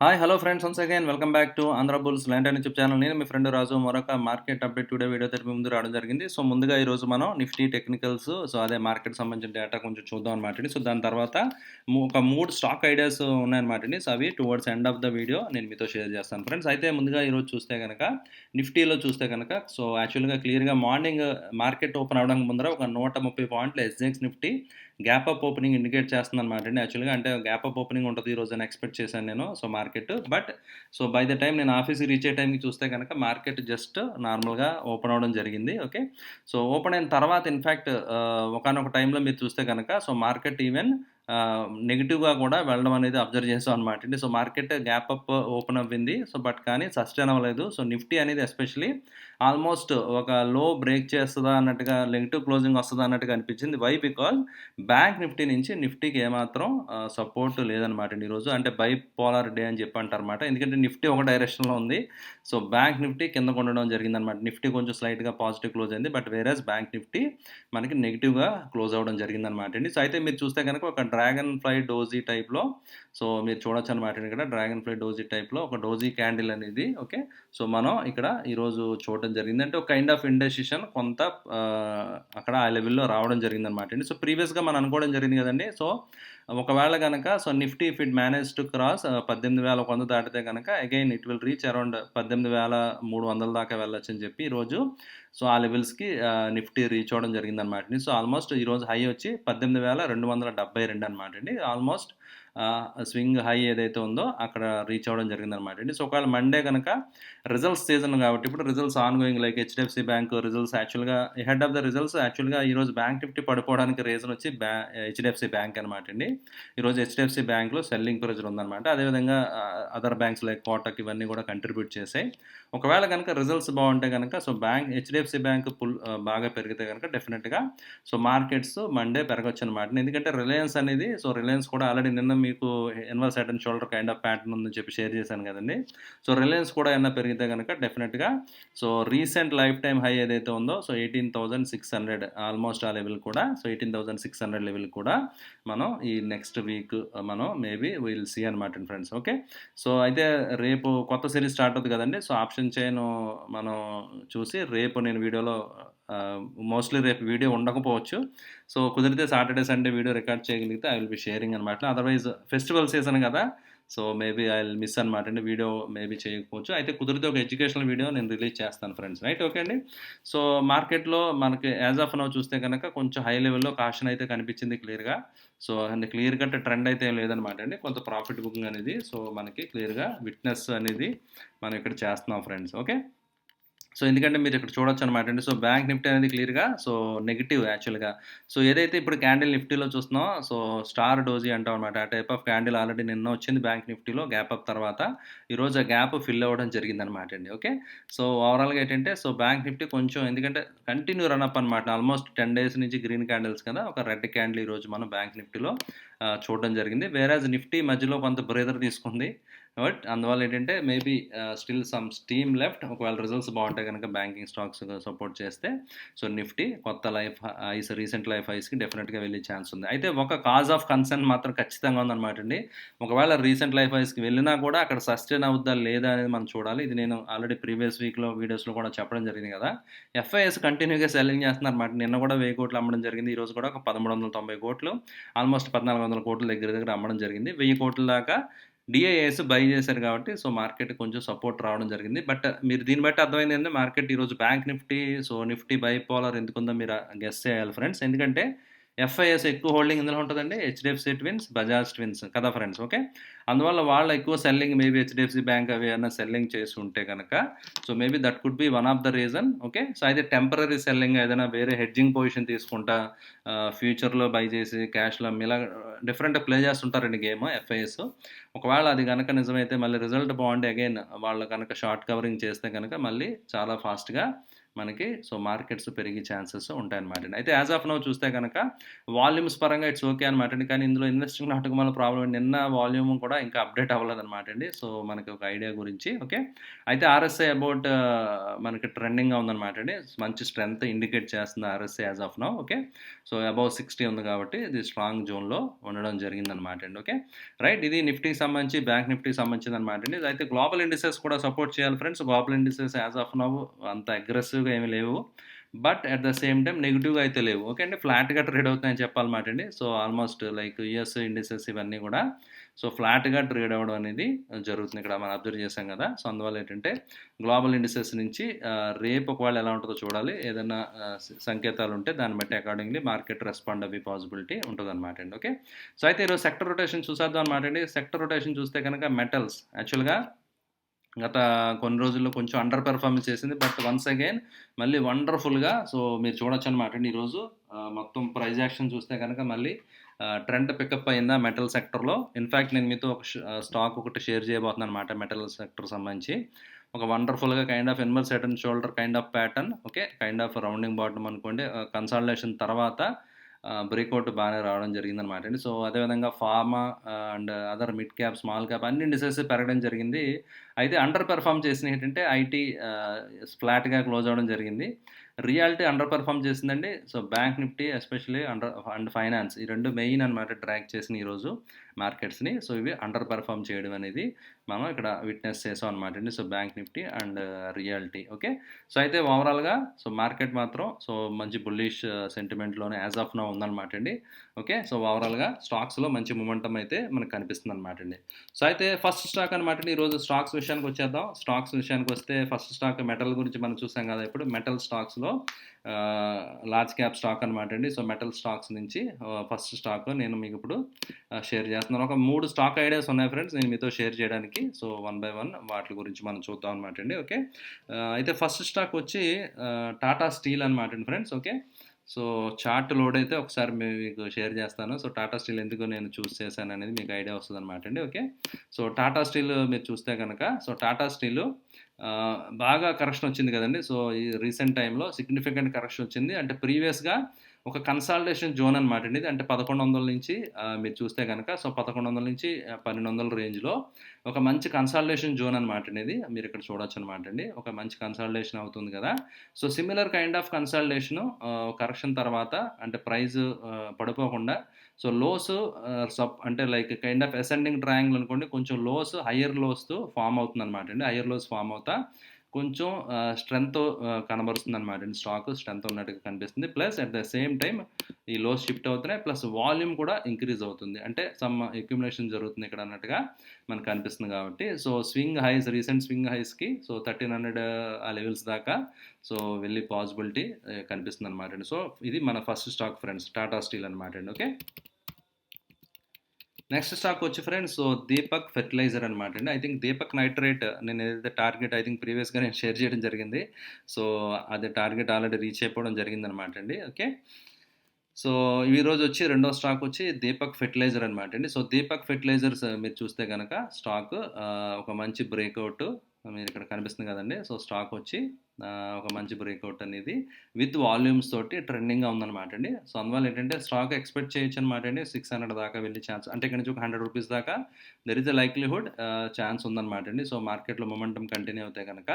Hi hello friends, once again welcome back to Andhra bulls land and YouTube channel. నేను మీ friend రాజు మరొక market update today video తరపు ముందు రావడం జరిగింది. సో ముందుగా ఈరోజు మనం నిఫ్టీ టెక్నికల్స్, సో అదే మార్కెట్ సంబంధించిన డేటా కొంచెం చూద్దాం అనమాట. సో దాని తర్వాత ఒక 3 స్టాక్ ఐడియాస్ ఉన్నాయన్నమాట. సో అవి towards end of the video నేను మీతో షేర్ చేస్తాను ఫ్రెండ్స్. అయితే ముందుగా ఈరోజు చూస్తే కనుక నిఫ్టీలో చూస్తే కనుక సో యాక్చువల్గా క్లియర్గా మార్నింగ్ మార్కెట్ ఓపెన్ అవడానికి ముందర ఒక 130 పాయింట్లు ఎస్జెక్స్ Nifty gap up opening indicate చేస్తుంది అనమాట అండి. యాక్చువల్గా అంటే గ్యాప్ అప్ ఓపెనింగ్ ఉంటుంది ఈరోజు అని ఎక్స్పెక్ట్ చేశాను నేను. So market but so by the time నేను ఆఫీస్కి రీచ్ అయ్యే టైంకి చూస్తే కనుక మార్కెట్ జస్ట్ నార్మల్గా ఓపెన్ అవ్వడం జరిగింది. ఓకే, సో ఓపెన్ అయిన తర్వాత ఇన్ఫ్యాక్ట్ ఒకనొక టైంలో మీరు చూస్తే కనుక సో మార్కెట్ ఈవెన్ నెగిటివ్గా కూడా వెళ్ళడం అనేది అబ్జర్వ్ చేసాం అనమాట అండి. So market gap up open అవ్వింది. సో బట్ కానీ సస్టైన్ అవ్వలేదు. సో నిఫ్టీ అనేది ఎస్పెషలీ ఆల్మోస్ట్ ఒక లో బ్రేక్ చేస్తుందా అన్నట్టుగా, నెగిటివ్ క్లోజింగ్ వస్తుందా అన్నట్టుగా అనిపించింది. వై? బికాజ్ బ్యాంక్ నిఫ్టీ నుంచి నిఫ్టీకి ఏమాత్రం సపోర్ట్ లేదనమాట అండి ఈరోజు. అంటే బై పోలార్ డే అని చెప్పి అంటారనమాట. ఎందుకంటే నిఫ్టీ ఒక డైరెక్షన్లో ఉంది, సో బ్యాంక్ నిఫ్టీ కింద ఉండడం జరిగిందనమాట. నిఫ్టీ కొంచెం స్లైట్గా పాజిటివ్ క్లోజ్ అయింది, బట్ వేరేస్ బ్యాంక్ నిఫ్టీ మనకి నెగిటివ్గా క్లోజ్ అవ్వడం జరిగిందనమాట అండి. సో అయితే మీరు చూస్తే కనుక ఒక డ్రాగన్ ఫ్లై డోజీ టైప్లో, సో మీరు చూడొచ్చు అనమాట ఇక్కడ డ్రాగన్ ఫ్లై డోజీ టైప్లో ఒక డోజీ క్యాండిల్ అనేది. ఓకే, సో మనం ఇక్కడ ఈరోజు చూడడం జరిగింది. అంటే ఒక కైండ్ ఆఫ్ ఇండెసిషన్ కొంత అక్కడ ఆ లెవెల్లో రావడం జరిగిందనమాట అండి. సో ప్రీవియస్గా మనం అనుకోవడం జరిగింది కదండి. సో ఒకవేళ కనుక so Nifty if it manage to cross 18,100 దాటితే కనుక again it will reach around 18,300 దాకా వెళ్ళొచ్చు అని చెప్పి ఈరోజు సో ఆ లెవెల్స్కి నిఫ్టీ రీచ్ అవ్వడం జరిగిందనమాట. సో ఆల్మోస్ట్ ఈరోజు హై వచ్చి 18,272 అనమాట అండి. ఆల్మోస్ట్ స్వింగ్ హై ఏదైతే ఉందో అక్కడ రీచ్ అవ్వడం జరిగిందనమాట అండి. సో ఒకవేళ మండే కనుక రిజల్ట్స్ సీజన్ కాబట్టి ఇప్పుడు results on going, like HDFC bank results యాక్చువల్గా హెడ్ ఆఫ్ ద రిజల్ట్స్ యాక్చువల్గా ఈరోజు బ్యాంక్ నిఫ్టీ పడిపోవడానికి రీజన్ వచ్చి హెచ్డిఎఫ్సి బ్యాంక్ అనమాట అండి. ఈరోజు హెచ్డిఎఫ్సి బ్యాంక్లో సెల్లింగ్ ప్రెజర్ ఉందన్నమాట. అదేవిధంగా అదర్ బ్యాంక్స్ లైక్ కోటక్ ఇవన్నీ కూడా కంట్రిబ్యూట్ చేసాయి. ఒకవేళ కనుక రిజల్ట్స్ బాగుంటే కనుక సో హెచ్డిఎఫ్సి బ్యాంక్ బాగా పెరిగితే కనుక డెఫినెట్గా సో మార్కెట్స్ మండే పెరగచ్చు అనమాట. ఎందుకంటే రిలయన్స్ అనేది, సో రిలయన్స్ కూడా ఆల్రెడీ నిన్న మీకు inverse head and shoulder kind of pattern ఉందని చెప్పి షేర్ చేశాను కదండి. సో రిలయన్స్ కూడా ఏమన్నా పెరిగితే కనుక డెఫినెట్గా so recent life time high ఏదైతే ఉందో సో 18,600 ఆల్మోస్ట్ ఆ లెవెల్ కూడా, సో 18,600 లెవెల్ కూడా మనం ఈ నెక్స్ట్ వీక్ మనం మేబీ విల్ సీ అనమాట ఫ్రెండ్స్. ఓకే, సో అయితే రేపు కొత్త సిరీస్ స్టార్ట్ అవుతుంది కదండి. సో ఆప్షన్ చైన్ మనం చూసి రేపు నేను వీడియోలో మోస్ట్లీ రేపు వీడియో ఉండకపోవచ్చు. సో కుదిరితే సాటర్డే సండే వీడియో రికార్డ్ చేయగలిగితే ఐ విల్ బి షేరింగ్ అనమాట. అదర్వైజ్ ఫెస్టివల్ సీజన్ కదా, so maybe I will miss అనమాట అండి, వీడియో మేబీ చేయకపోవచ్చు. అయితే కుదిరితే ఒక ఎడ్యుకేషనల్ వీడియో నేను రిలీజ్ చేస్తాను ఫ్రెండ్స్. రైట్, ఓకే అండి. సో మార్కెట్లో మనకి యాజ్ ఆఫ్ నౌ చూస్తే కనుక కొంచెం హై లెవెల్లో కాషన్ అయితే కనిపించింది క్లియర్గా. So and clear cut trend అయితే ఏం లేదనమాట అండి. కొంత ప్రాఫిట్ బుకింగ్ అనేది సో మనకి క్లియర్గా విట్నెస్ అనేది మనం ఇక్కడ చేస్తున్నాం ఫ్రెండ్స్. ఓకే, సో ఎందుకంటే మీరు ఇక్కడ చూడొచ్చు అనమాట అండి. సో బ్యాంక్ నిఫ్టీ అనేది క్లియర్గా సో నెగిటివ్ యాక్చువల్గా. సో ఏదైతే ఇప్పుడు క్యాండిల్ నిఫ్టీలో చూస్తున్నామో సో స్టార్ డోజీ అంటాం అనమాట. ఆ టైప్ ఆఫ్ క్యాండిల్ ఆల్రెడీ నిన్న వచ్చింది బ్యాంక్ నిఫ్టీలో గ్యాప్ అప్ తర్వాత. ఈరోజు ఆ గ్యాప్ ఫిల్ అవ్వడం జరిగిందనమాట అండి. ఓకే, సో ఓవరాల్గా ఏంటంటే సో బ్యాంక్ నిఫ్టీ కొంచెం ఎందుకంటే కంటిన్యూ రన్అప్ అనమాట. ఆల్మోస్ట్ 10 days నుంచి గ్రీన్ క్యాండిల్స్ కదా, ఒక రెడ్ క్యాండిల్ ఈరోజు మనం బ్యాంక్ నిఫ్టీలో చూడడం జరిగింది. వేరేజ్ నిఫ్టీ మధ్యలో కొంత బ్రేదర్ తీసుకుంది, బట్ అందువల్ల ఏంటంటే maybe still some steam left. ఒకవేళ రిజల్ట్స్ బాగుంటే కనుక బ్యాంకింగ్ స్టాక్స్ సపోర్ట్ చేస్తే సో నిఫ్టీ కొత్త లైఫ్ హైస్, రీసెంట్ లైఫ్ హైస్కి డెఫినెట్గా వెళ్ళే ఛాన్స్ ఉంది. అయితే ఒక కాజ్ ఆఫ్ కన్సర్న్ మాత్రం ఖచ్చితంగా ఉందన్నమాట అండి. ఒకవేళ రీసెంట్ లైఫ్ హైస్కి వెళ్ళినా కూడా అక్కడ సస్టైన్ అవుద్దా లేదా అనేది మనం చూడాలి. ఇది నేను ఆల్రెడీ ప్రీవియస్ వీక్లో వీడియోస్లో కూడా చెప్పడం జరిగింది కదా. ఎఫ్ఐఎస్ కంటిన్యూగా సెల్లింగ్ చేస్తున్నారు అనమాట. నిన్న కూడా 1000 కోట్లు అమ్మడం జరిగింది. ఈరోజు కూడా ఒక 1390 కోట్లు, ఆల్మోస్ట్ 1400 కోట్ల దగ్గర అమ్మడం జరిగింది. 1000 కోట్ల దాకా డిఐఏఎస్ బై చేశారు కాబట్టి సో మార్కెట్ కొంచెం సపోర్ట్ రావడం జరిగింది. బట్ మీరు దీన్ని బట్టి అర్థమైంది ఏంటంటే మార్కెట్ ఈరోజు bank Nifty so Nifty bipolar ఎందుకుందో మీరు గెస్ చేయాలి ఫ్రెండ్స్. ఎందుకంటే ఎఫ్ఐఎస్ ఎక్కువ హోల్డింగ్ ఇందులో ఉంటుందండి. హెచ్డిఎఫ్సి ట్విన్స్, బజాజ్ ట్విన్స్ కదా ఫ్రెండ్స్. ఓకే, అందువల్ల వాళ్ళు ఎక్కువ సెల్లింగ్, మేబీ హెచ్డిఎఫ్సి బ్యాంక్ అవి ఏమైనా సెల్లింగ్ చేసి ఉంటే కనుక so maybe that could be one of the reason. Okay, so అయితే టెంపరీ సెల్లింగ్ ఏదైనా వేరే హెడ్జింగ్ పొజిషన్ తీసుకుంటా ఫ్యూచర్లో బై చేసి క్యాష్లో ఇలా డిఫరెంట్ ప్లే చేస్తుంటారండి గేమ్ ఎఫ్ఐఎస్. ఒకవేళ అది కనుక నిజమైతే మళ్ళీ రిజల్ట్ బాగుంటే అగైన్ వాళ్ళు కనుక షార్ట్ కవరింగ్ చేస్తే కనుక మళ్ళీ చాలా ఫాస్ట్గా మనకి సో మార్కెట్స్ పెరిగే ఛాన్సెస్ ఉంటాయన్నమాట. అయితే యాజ్ ఆఫ్ నౌ చూస్తే కనుక వాల్యూమ్స్ పరంగా ఇట్స్ ఓకే అనమాట అండి. కానీ ఇందులో ఇన్వెస్టింగ్ నాట్ వల్ల ప్రాబ్లమ్ నిన్న వాల్యూమ్ కూడా ఇంకా అప్డేట్ అవ్వలేదన్నమాట అండి. సో మనకి ఒక ఐడియా గురించి ఓకే. అయితే ఆర్ఎస్ఐ అబౌట్ మనకి ట్రెండింగ్‌గా ఉందన్నమాట అండి. మంచి స్ట్రెంత్ ఇండికేట్ చేస్తుంది RSI as of now okay. So above 60 ఉంది కాబట్టి ఇది స్ట్రాంగ్ జోన్‌లో ఉండడం జరిగిందన్నమాట అండి. ఓకే. రైట్. ఇది నిఫ్టీకి సంబంధించి బ్యాంక్ నిఫ్టీకి సంబంధించిందన్నమాట అండి. అయితే గ్లోబల్ ఇండిసెస్ కూడా సపోర్ట్ చేయాలి friends. Global indices as of now అంత అగ్రెసివ్‌గా ఏమీ లేవు. But at the same time నెగెటివ్‌గా అయితే లేవు. ఓకే అండి. ఫ్లాట్‌గా ట్రేడ్ అవుతున్నాయని చెప్పాలన్నమాట అండి. So almost like US indices ఇవన్నీ కూడా సో ఫ్లాట్‌గా ట్రేడ్ అవ్వడం అనేది జరుగుతుంది. ఇక్కడ మనం అబ్జర్వ్ చేసాం కదా! సో అందువల్ల ఏంటంటే గ్లోబల్ ఇండిసెస్ నుంచి రేపు ఒకవేళ ఎలా ఉంటుందో చూడాలి. ఏదైనా సంకేతాలు ఉంటే దాన్ని బట్టి అకార్డింగ్‌లీ మార్కెట్ రెస్పాండ్ అవ్వే పాసిబిలిటీ ఉంటదన్నమాట అండి. ఓకే. సో అయితే ఈరోజు సెక్టర్ రొటేషన్ చూసేద్దాం అన్నమాట అండి. సెక్టర్ రొటేషన్ చూస్తే కనుక మెటల్స్ యాక్చువల్‌గా గత కొన్ని రోజుల్లో కొంచెం అండర్ పెర్ఫార్మెన్స్ చేసింది. బట్ వన్స్ అగైన్ మళ్ళీ వండర్‌ఫుల్‌గా సో మీరు చూడొచ్చనమాట అండి ఈరోజు. మొత్తం ప్రైస్ యాక్షన్ చూస్తే కనుక మళ్ళీ ట్రెండ్ పికప్ అయిందా మెటల్ సెక్టర్‌లో. ఇన్‌ఫాక్ట్ నేను మీతో ఒక స్టాక్ ఒకటి షేర్ చేయబోతున్నానన్నమాట మెటల్ సెక్టర్ సంబంధించి. ఒక వండర్‌ఫుల్‌గా kind of inverse head and shoulder kind of pattern okay. Kind of rounding bottom అనుకోండి. కన్సాలిడేషన్ తర్వాత బ్రేక్అవుట్ బాగానే రావడం జరిగిందనమాట అండి. సో అదేవిధంగా pharma and other mid cap, small cap అన్ని ఇండిసెస్ పెరగడం జరిగింది. అయితే అండర్ పెర్ఫార్మ్ చేసినవి ఏంటంటే ఐటీ ఫ్లాట్‌గా క్లోజ్ అవ్వడం జరిగింది. రియాలిటీ అండర్ పెర్ఫార్మ్ చేసిందండి. So bank Nifty especially and finance ఈ 2 మెయిన్ అనమాట డ్రాగ్ చేసినయి ఈరోజు మార్కెట్స్‌ని. సో ఇవి అండర్ పెర్ఫార్మ్ చేయడం అనేది మనం ఇక్కడ విట్నెస్ చేసాం అనమాట అండి. So bank Nifty and reality okay. So అయితే ఓవరాల్‌గా సో మార్కెట్ మాత్రం సో మంచి బుల్లిష్ సెంటిమెంట్‌లోనే యాజ్ ఆఫ్ నౌ ఉందనమాట అండి. ఓకే. సో ఓవరాల్‌గా స్టాక్స్‌లో మంచి మొమెంటమ్ అయితే మనకు కనిపిస్తుందనమాట అండి. సో అయితే ఫస్ట్ స్టాక్ అనమాట అండి. ఈరోజు స్టాక్స్ విషయానికి వచ్చేద్దాం. స్టాక్స్ విషయానికి వస్తే ఫస్ట్ స్టాక్ మెటల్ గురించి మనం చూసాం కదా! ఇప్పుడు మెటల్ స్టాక్స్‌లో లార్జ్ క్యాప్ స్టాక్ అనమాట అండి. సో మెటల్ స్టాక్స్ నుంచి ఫస్ట్ స్టాక్ నేను మీకు ఇప్పుడు షేర్ చేస్తున్నాను. ఒక 3 స్టాక్ ఐడియాస్ ఉన్నాయి ఫ్రెండ్స్ నేను మీతో షేర్ చేయడానికి. సో వన్ బై వన్ వాటి గురించి మనం చూద్దాం అనమాట అండి. ఓకే. అయితే ఫస్ట్ స్టాక్ వచ్చి టాటా స్టీల్ అనమాట అండి friends. Okay. So chart load అయితే ఒకసారి మీకు షేర్ చేస్తాను. సో టాటా స్టీల్ ఎందుకు నేను చూస్ చేశాను అనేది మీకు ఐడియా వస్తుందన్నమాట అండి. ఓకే. సో టాటా స్టీల్ మీరు చూస్తే కనుక సో టాటా స్టీల్ బాగా కరెక్షన్ వచ్చింది కదండి. సో ఈ రీసెంట్ టైంలో సిగ్నిఫికెంట్ కరెక్షన్ వచ్చింది. అంటే ప్రీవియస్‌గా ఒక కన్సాలిడేషన్ జోన్ అనమాట అండి ఇది. అంటే 1100 నుంచి మీరు చూస్తే కనుక సో 1100 నుంచి 1200 రేంజ్‌లో ఒక మంచి కన్సాలిడేషన్ జోన్ అనమాట అండి ఇది. మీరు ఇక్కడ చూడొచ్చు అనమాట అండి. ఒక మంచి కన్సాలిడేషన్ అవుతుంది కదా! So similar kind of consolidation correction తర్వాత అంటే ప్రైస్ పడిపోకుండా సో లోస్ అంటే like kind of ascending triangle అనుకోండి. కొంచెం లోస్ హైయర్ లోస్‌తో ఫార్మ్ అవుతుందనమాట అండి. హైయర్ లోస్ ఫార్మ్ అవుతా కొంచెం స్ట్రెంత్ కనబరుస్తుందనమాట అండి. స్టాక్ స్ట్రెంత్ ఉన్నట్టుగా కనిపిస్తుంది. Plus at the same time ఈ లోస్ షిఫ్ట్ అవుతున్నాయి. ప్లస్ వాల్యూమ్ కూడా ఇంక్రీజ్ అవుతుంది. అంటే సమ్ అక్యుములేషన్ జరుగుతుంది ఇక్కడ అన్నట్టుగా మనకు కనిపిస్తుంది కాబట్టి so swing highs recent swing హైస్‌కి సో 1300 ఆ లెవెల్స్ దాకా సో వెళ్ళే పాసిబిలిటీ కనిపిస్తుందనమాట అండి. సో ఇది మన first stock friends Tata steel అనమాట అండి. ఓకే. నెక్స్ట్ స్టాక్ వచ్చి ఫ్రెండ్స్ సో దీపక్ ఫెర్టిలైజర్ అనమాట అండి. ఐ థింక్ దీపక్ నైట్రేట్ నేను ఏదైతే టార్గెట్ ఐ థింక్ ప్రీవియస్‌గా నేను షేర్ చేయడం జరిగింది. సో అది టార్గెట్ ఆల్రెడీ రీచ్ అయిపోవడం జరిగిందనమాట అండి. ఓకే. సో ఈరోజు వచ్చి రెండో స్టాక్ వచ్చి దీపక్ ఫెర్టిలైజర్ అనమాట అండి. సో దీపక్ ఫెర్టిలైజర్స్ మీరు చూస్తే కనుక స్టాక్ ఒక మంచి బ్రేక్అవుట్ మీరు ఇక్కడ కనిపిస్తుంది కదండి. సో స్టాక్ వచ్చి ఒక మంచి బ్రేక్అవుట్ అనేది విత్ వాల్యూమ్స్ తోటి ట్రెండింగ్‌గా ఉందనమాట అండి. సో అందువల్ల ఏంటంటే స్టాక్ ఎక్స్‌పెక్ట్ చేయొచ్చు అనమాట అండి. 600 దాకా వెళ్ళే ఛాన్స్ అంటే ఇక్కడ నుంచి ఒక ₹100 దాకా there is a likelihood chance ఉందనమాట అండి. సో మార్కెట్‌లో మొమెంటమ్ కంటిన్యూ అవుతే గనక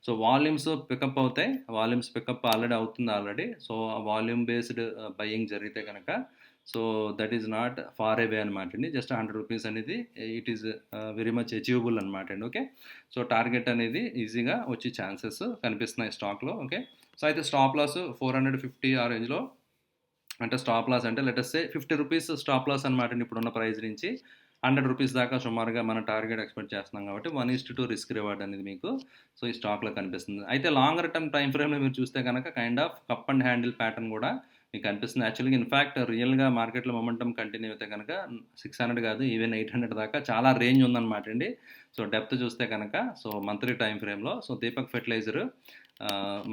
సో వాల్యూమ్స్ పికప్ అవుతాయి. వాల్యూమ్స్ పికప్ ఆల్రెడీ అవుతుంది already. So volume based buying జరిగితే గనక so that is not far away అనమాట అండి. జస్ట్ ₹100 అనేది it is very much achievable అనమాట అండి. ఓకే. సో టార్గెట్ అనేది ఈజీగా వచ్చే ఛాన్సెస్ కనిపిస్తున్నాయి స్టాక్‌లో. ఓకే. సో అయితే స్టాప్ లాస్ 450 ఆ రేంజ్‌లో అంటే స్టాప్ లాస్ అంటే లెట్ అస్ సే ₹50 స్టాప్ లాస్ అనమాట అండి ఇప్పుడున్న ప్రైస్ నుంచి ₹100 దాకా సుమారుగా మన టార్గెట్ ఎక్స్‌పెక్ట్ చేస్తున్నాం కాబట్టి 1:2 రిస్క్ రివార్డ్ అనేది మీకు సో ఈ స్టాక్‌లో కనిపిస్తుంది. అయితే లాంగర్ టర్మ్ టైమ్ ఫ్రేమ్‌లో మీరు చూస్తే గనక kind of cup and handle pattern కూడా మీకు కనిపిస్తుంది. యాక్చువల్‌గా ఇన్‌ఫాక్ట్ రియల్‌గా మార్కెట్‌లో మొమెంటమ్ కంటిన్యూ అయితే గనక 600 కాదు ఈవెన్ 800 దాకా చాలా రేంజ్ ఉందన్నమాట అండి. సో డెప్త్ చూస్తే కనుక సో మంత్లీ టైమ్ ఫ్రేమ్‌లో సో దీపక్ ఫెర్టిలైజర్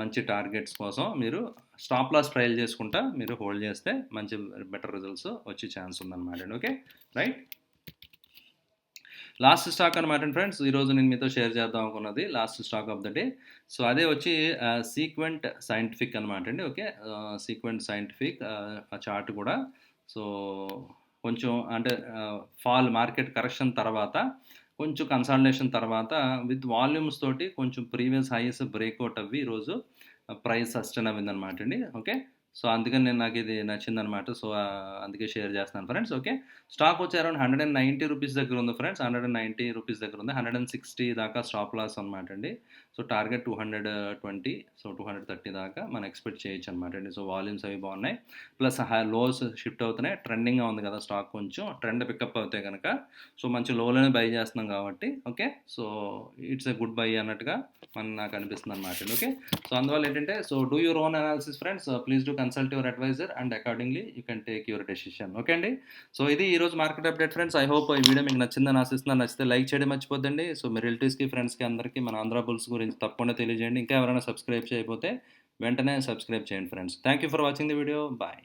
మంచి టార్గెట్స్ కోసం మీరు స్టాప్ లాస్ ట్రయల్ చేసుకుంటా మీరు హోల్డ్ చేస్తే మంచి బెటర్ రిజల్ట్స్ వచ్చే ఛాన్స్ ఉందన్నమాట అండి. ఓకే. రైట్. లాస్ట్ స్టాక్ అనమాట ఫ్రెండ్స్. ఈరోజు నేను మీతో షేర్ చేద్దాం అనుకున్నది last stock of the day. So అదే వచ్చి సీక్వెంట్ సైంటిఫిక్ అనమాట అండి. ఓకే. సీక్వెంట్ సైంటిఫిక్ ఆ చార్ట్ కూడా. సో కొంచెం అంటే ఫాల్ మార్కెట్ కరెక్షన్ తర్వాత కొంచెం కన్సాలిడేషన్ తర్వాత విత్ వాల్యూమ్స్ తోటి కొంచెం ప్రీవియస్ హైస్ బ్రేక్అవుట్ అవ్వి ఈరోజు ప్రైస్ సస్టైన్ అయిందనమాట అండి. ఓకే. సో అందుకని నాకు ఇది నచ్చిందనమాట. సో అందుకే షేర్ చేస్తున్నాను ఫ్రెండ్స్. ఓకే. స్టాక్ వచ్చి అరౌండ్ ₹190 దగ్గర ఉంది ఫ్రెండ్స్. ₹190 దగ్గర ఉంది. 160 దాకా స్టాప్ లాస్ అనమాట అండి. సో టార్గెట్ 220, సో 230 దాకా మనం ఎక్స్పెక్ట్ చేయొచ్చు అనమాట అండి. సో వాల్యూమ్స్ అవి బాగున్నాయి. ప్లస్ లోస్ షిఫ్ట్ అవుతున్నాయి. ట్రెండింగ్గా ఉంది కదా స్టాక్, కొంచెం ట్రెండ్ పికప్ అవుతాయి కనుక సో మంచి లోలోనే బై చేస్తున్నాం కాబట్టి okay. So it's a good buy అన్నట్టుగా నాకు అనిపిస్తుంది అనమాట అండి. ఓకే. సో అందువల్ల ఏంటంటే so do your own analysis friends. Please do consult your advisor and accordingly you can take your decision. Okay అండి. సో ఇది ఈరోజు market update friends. I hope ఈ వీడియో మీకు నచ్చిందని ఆశిస్తున్నాను. నచ్చితే లైక్ చేయడం మర్చిపోద్దండి. సో మీ రిలేటివ్స్కి, ఫ్రెండ్స్కి అందరికీ మన ఆంధ్ర బుల్స్ గురించి తప్పకుండా తెలియజేయండి. ఇంకా ఎవరైనా సబ్స్క్రైబ్ చేయకపోతే వెంటనే సబ్స్క్రైబ్ చేయండి friends. Thank you for watching the video. Bye.